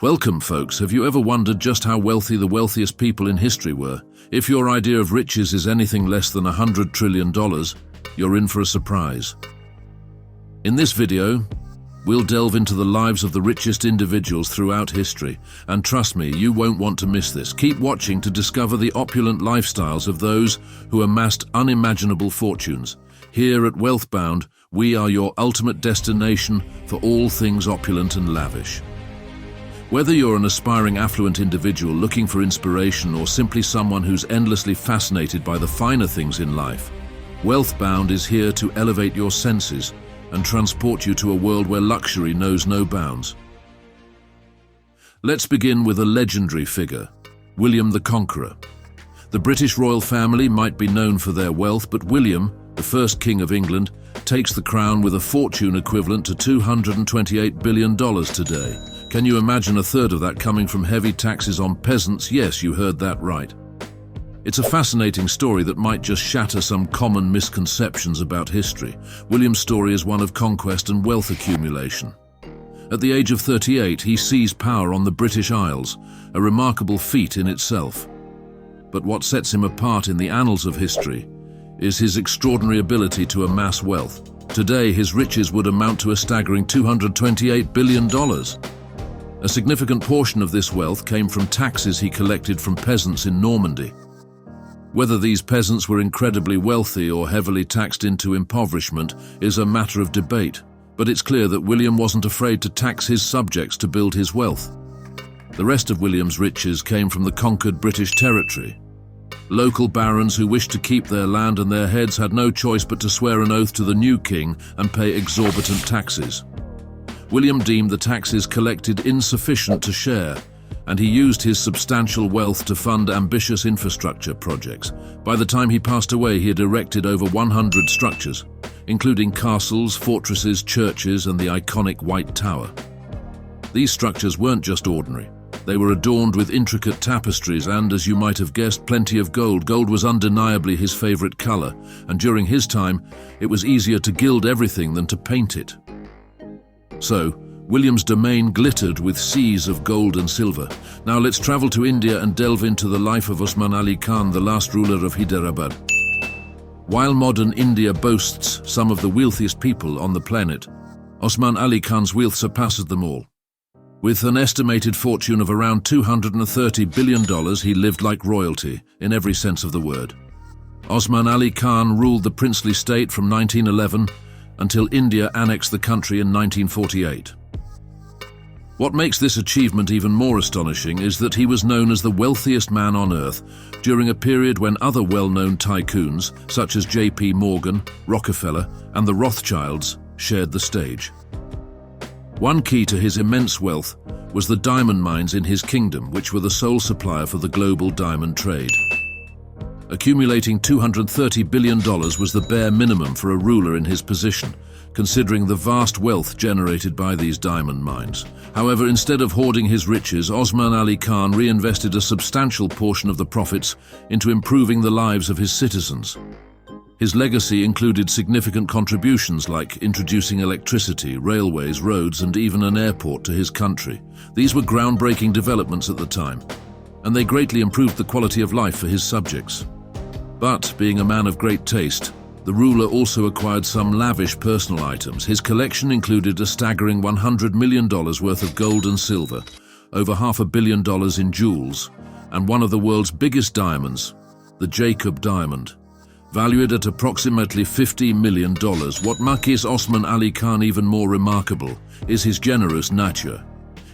Welcome, folks. Have you ever wondered just how wealthy the wealthiest people in history were? If your idea of riches is anything less than $100 trillion, you're in for a surprise. In this video, we'll delve into the lives of the richest individuals throughout history, and trust me, you won't want to miss this. Keep watching to discover the opulent lifestyles of those who amassed unimaginable fortunes. Here at Wealthbound, we are your ultimate destination for all things opulent and lavish. Whether you're an aspiring affluent individual looking for inspiration or simply someone who's endlessly fascinated by the finer things in life, Wealthbound is here to elevate your senses and transport you to a world where luxury knows no bounds. Let's begin with a legendary figure, William the Conqueror. The British royal family might be known for their wealth, but William, the first King of England, takes the crown with a fortune equivalent to $228 billion today. Can you imagine a third of that coming from heavy taxes on peasants? Yes, you heard that right. It's a fascinating story that might just shatter some common misconceptions about history. William's story is one of conquest and wealth accumulation. At the age of 38, he seized power on the British Isles, a remarkable feat in itself. But what sets him apart in the annals of history is his extraordinary ability to amass wealth. Today, his riches would amount to a staggering $228 billion. A significant portion of this wealth came from taxes he collected from peasants in Normandy. Whether these peasants were incredibly wealthy or heavily taxed into impoverishment is a matter of debate, but it's clear that William wasn't afraid to tax his subjects to build his wealth. The rest of William's riches came from the conquered British territory. Local barons who wished to keep their land and their heads had no choice but to swear an oath to the new king and pay exorbitant taxes. William deemed the taxes collected insufficient to share, and he used his substantial wealth to fund ambitious infrastructure projects. By the time he passed away, he had erected over 100 structures, including castles, fortresses, churches, and the iconic White Tower. These structures weren't just ordinary. They were adorned with intricate tapestries and, as you might have guessed, plenty of gold. Gold was undeniably his favorite color, and during his time, it was easier to gild everything than to paint it. So, William's domain glittered with seas of gold and silver. Now let's travel to India and delve into the life of Osman Ali Khan, the last ruler of Hyderabad. While modern India boasts some of the wealthiest people on the planet, Osman Ali Khan's wealth surpasses them all. With an estimated fortune of around $230 billion, he lived like royalty, in every sense of the word. Osman Ali Khan ruled the princely state from 1911 until India annexed the country in 1948. What makes this achievement even more astonishing is that he was known as the wealthiest man on earth during a period when other well-known tycoons, such as J.P. Morgan, Rockefeller, and the Rothschilds, shared the stage. One key to his immense wealth was the diamond mines in his kingdom, which were the sole supplier for the global diamond trade. Accumulating $230 billion was the bare minimum for a ruler in his position, considering the vast wealth generated by these diamond mines. However, instead of hoarding his riches, Osman Ali Khan reinvested a substantial portion of the profits into improving the lives of his citizens. His legacy included significant contributions like introducing electricity, railways, roads, and even an airport to his country. These were groundbreaking developments at the time, and they greatly improved the quality of life for his subjects. But, being a man of great taste, the ruler also acquired some lavish personal items. His collection included a staggering $100 million worth of gold and silver, over $500 million in jewels, and one of the world's biggest diamonds, the Jacob diamond, valued at approximately $50 million. What makes Osman Ali Khan even more remarkable is his generous nature.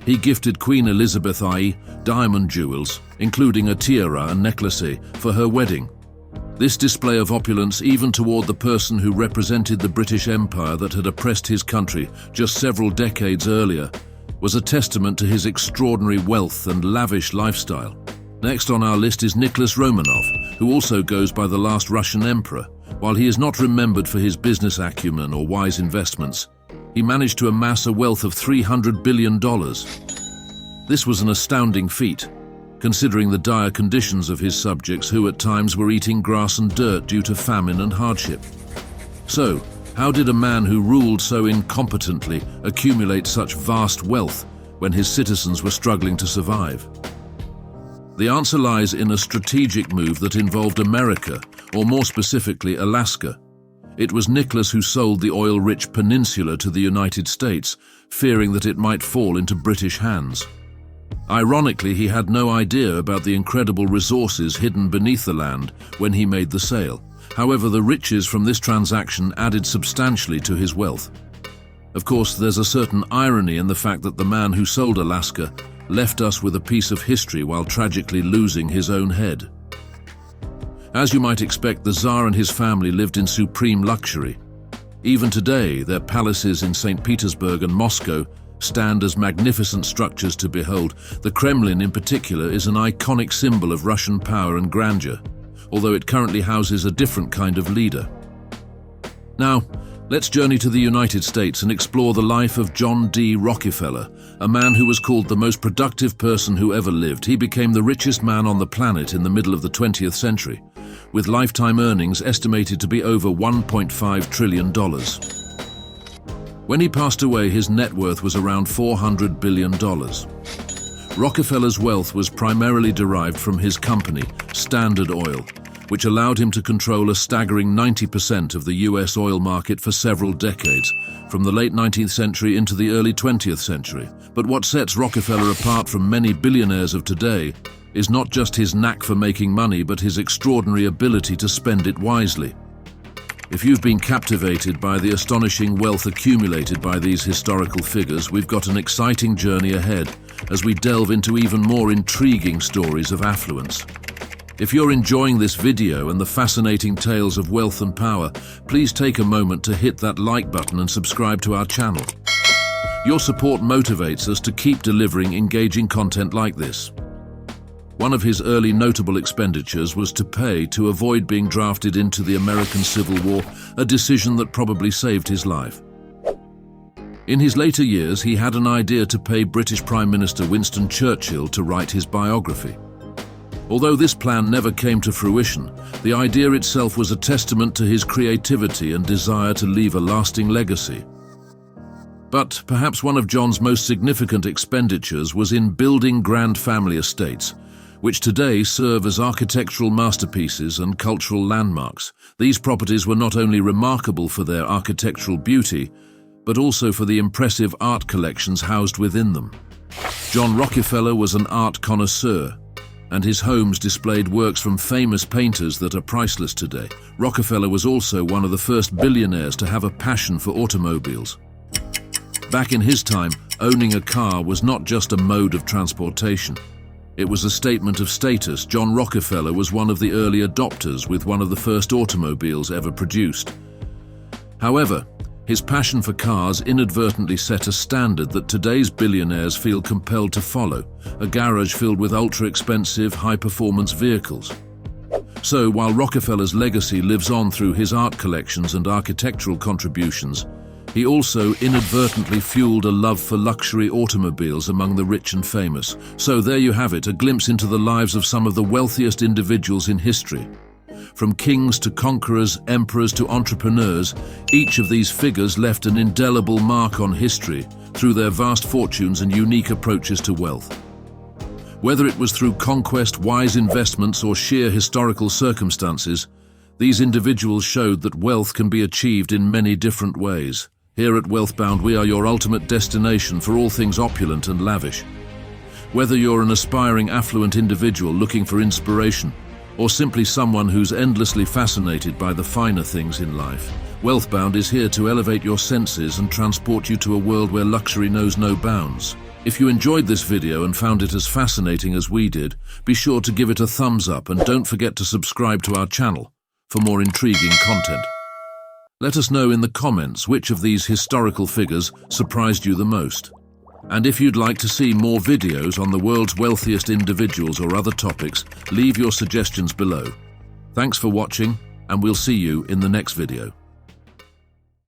He gifted Queen Elizabeth I diamond jewels, including a tiara and necklace, for her wedding. This display of opulence, even toward the person who represented the British Empire that had oppressed his country just several decades earlier, was a testament to his extraordinary wealth and lavish lifestyle. Next on our list is Nicholas Romanov, who also goes by the last Russian emperor. While he is not remembered for his business acumen or wise investments, he managed to amass a wealth of $300 billion. This was an astounding feat, considering the dire conditions of his subjects who at times were eating grass and dirt due to famine and hardship. So, how did a man who ruled so incompetently accumulate such vast wealth when his citizens were struggling to survive? The answer lies in a strategic move that involved America, or more specifically Alaska. It was Nicholas who sold the oil-rich peninsula to the United States, fearing that it might fall into British hands. Ironically, he had no idea about the incredible resources hidden beneath the land when he made the sale. However, the riches from this transaction added substantially to his wealth. Of course, there's a certain irony in the fact that the man who sold Alaska left us with a piece of history while tragically losing his own head. As you might expect, the Tsar and his family lived in supreme luxury. Even today, their palaces in St. Petersburg and Moscow stand as magnificent structures to behold. The Kremlin, in particular, is an iconic symbol of Russian power and grandeur, although it currently houses a different kind of leader. Now, let's journey to the United States and explore the life of John D. Rockefeller, a man who was called the most productive person who ever lived. He became the richest man on the planet in the middle of the 20th century, with lifetime earnings estimated to be over $1.5 trillion. When he passed away, his net worth was around $400 billion. Rockefeller's wealth was primarily derived from his company, Standard Oil, which allowed him to control a staggering 90% of the US oil market for several decades, from the late 19th century into the early 20th century. But what sets Rockefeller apart from many billionaires of today is not just his knack for making money, but his extraordinary ability to spend it wisely. If you've been captivated by the astonishing wealth accumulated by these historical figures, we've got an exciting journey ahead as we delve into even more intriguing stories of affluence. If you're enjoying this video and the fascinating tales of wealth and power, please take a moment to hit that like button and subscribe to our channel. Your support motivates us to keep delivering engaging content like this. One of his early notable expenditures was to pay to avoid being drafted into the American Civil War, a decision that probably saved his life. In his later years, he had an idea to pay British Prime Minister Winston Churchill to write his biography. Although this plan never came to fruition, the idea itself was a testament to his creativity and desire to leave a lasting legacy. But perhaps one of John's most significant expenditures was in building grand family estates, which today serve as architectural masterpieces and cultural landmarks. These properties were not only remarkable for their architectural beauty, but also for the impressive art collections housed within them. John Rockefeller was an art connoisseur, and his homes displayed works from famous painters that are priceless today. Rockefeller was also one of the first billionaires to have a passion for automobiles. Back in his time, owning a car was not just a mode of transportation. It was a statement of status. John Rockefeller was one of the early adopters with one of the first automobiles ever produced. However, his passion for cars inadvertently set a standard that today's billionaires feel compelled to follow, a garage filled with ultra-expensive, high-performance vehicles. So, while Rockefeller's legacy lives on through his art collections and architectural contributions, he also inadvertently fueled a love for luxury automobiles among the rich and famous. So there you have it, a glimpse into the lives of some of the wealthiest individuals in history. From kings to conquerors, emperors to entrepreneurs, each of these figures left an indelible mark on history through their vast fortunes and unique approaches to wealth. Whether it was through conquest, wise investments, or sheer historical circumstances, these individuals showed that wealth can be achieved in many different ways. Here at Wealthbound, we are your ultimate destination for all things opulent and lavish. Whether you're an aspiring affluent individual looking for inspiration, or simply someone who's endlessly fascinated by the finer things in life, Wealthbound is here to elevate your senses and transport you to a world where luxury knows no bounds. If you enjoyed this video and found it as fascinating as we did, be sure to give it a thumbs up and don't forget to subscribe to our channel for more intriguing content. Let us know in the comments which of these historical figures surprised you the most. And if you'd like to see more videos on the world's wealthiest individuals or other topics, leave your suggestions below. Thanks for watching, and we'll see you in the next video.